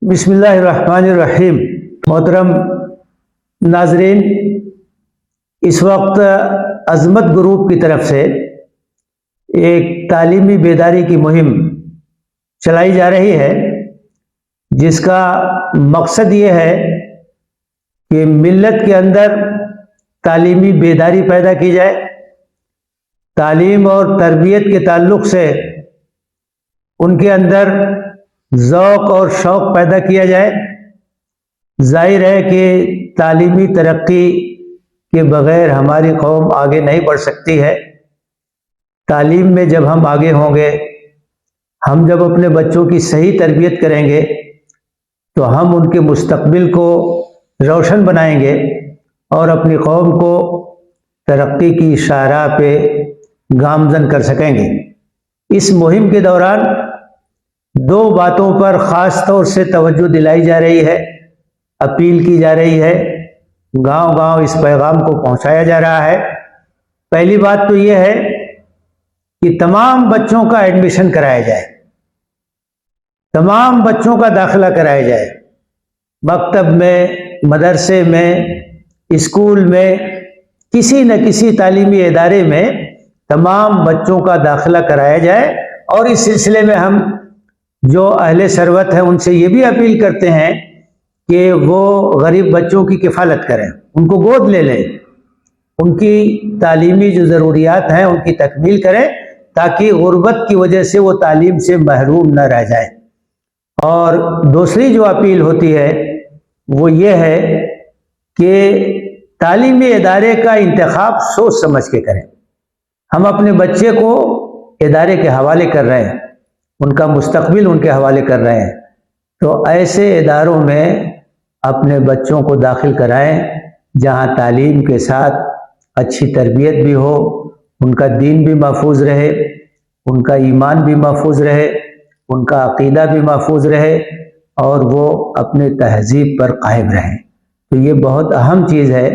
بسم اللہ الرحمن الرحیم۔ محترم ناظرین، اس وقت عظمت گروپ کی طرف سے ایک تعلیمی بیداری کی مہم چلائی جا رہی ہے، جس کا مقصد یہ ہے کہ ملت کے اندر تعلیمی بیداری پیدا کی جائے، تعلیم اور تربیت کے تعلق سے ان کے اندر ذوق اور شوق پیدا کیا جائے۔ ظاہر ہے کہ تعلیمی ترقی کے بغیر ہماری قوم آگے نہیں بڑھ سکتی ہے۔ تعلیم میں جب ہم آگے ہوں گے، ہم جب اپنے بچوں کی صحیح تربیت کریں گے تو ہم ان کے مستقبل کو روشن بنائیں گے اور اپنی قوم کو ترقی کی شاہراہ پہ گامزن کر سکیں گے۔ اس مہم کے دوران دو باتوں پر خاص طور سے توجہ دلائی جا رہی ہے، اپیل کی جا رہی ہے، گاؤں گاؤں اس پیغام کو پہنچایا جا رہا ہے۔ پہلی بات تو یہ ہے کہ تمام بچوں کا ایڈمیشن کرایا جائے، تمام بچوں کا داخلہ کرایا جائے، مکتب میں، مدرسے میں، اسکول میں، کسی نہ کسی تعلیمی ادارے میں تمام بچوں کا داخلہ کرایا جائے۔ اور اس سلسلے میں ہم جو اہل ثروت ہیں ان سے یہ بھی اپیل کرتے ہیں کہ وہ غریب بچوں کی کفالت کریں، ان کو گود لے لیں، ان کی تعلیمی جو ضروریات ہیں ان کی تکمیل کریں، تاکہ غربت کی وجہ سے وہ تعلیم سے محروم نہ رہ جائیں۔ اور دوسری جو اپیل ہوتی ہے وہ یہ ہے کہ تعلیمی ادارے کا انتخاب سوچ سمجھ کے کریں۔ ہم اپنے بچے کو ادارے کے حوالے کر رہے ہیں، ان کا مستقبل ان کے حوالے کر رہے ہیں، تو ایسے اداروں میں اپنے بچوں کو داخل کرائیں جہاں تعلیم کے ساتھ اچھی تربیت بھی ہو، ان کا دین بھی محفوظ رہے، ان کا ایمان بھی محفوظ رہے، ان کا عقیدہ بھی محفوظ رہے، اور وہ اپنے تہذیب پر قائم رہیں۔ تو یہ بہت اہم چیز ہے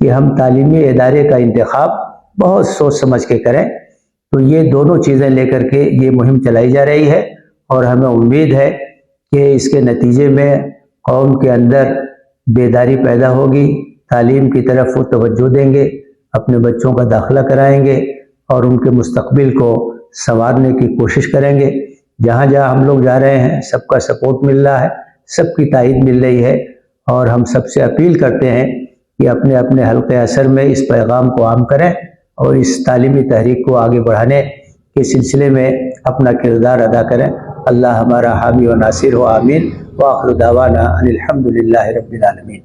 کہ ہم تعلیمی ادارے کا انتخاب بہت سوچ سمجھ کے کریں۔ تو یہ دونوں چیزیں لے کر کے یہ مہم چلائی جا رہی ہے، اور ہمیں امید ہے کہ اس کے نتیجے میں قوم کے اندر بیداری پیدا ہوگی، تعلیم کی طرف وہ توجہ دیں گے، اپنے بچوں کا داخلہ کرائیں گے اور ان کے مستقبل کو سنوارنے کی کوشش کریں گے۔ جہاں جہاں ہم لوگ جا رہے ہیں سب کا سپورٹ مل رہا ہے، سب کی تائید مل رہی ہے، اور ہم سب سے اپیل کرتے ہیں کہ اپنے اپنے حلقہ اثر میں اس پیغام کو عام کریں اور اس تعلیمی تحریک کو آگے بڑھانے کے سلسلے میں اپنا کردار ادا کریں۔ اللہ ہمارا حامی و ناصر ہو، آمین۔ وآخر دعوانا ان الحمد للہ رب العالمین۔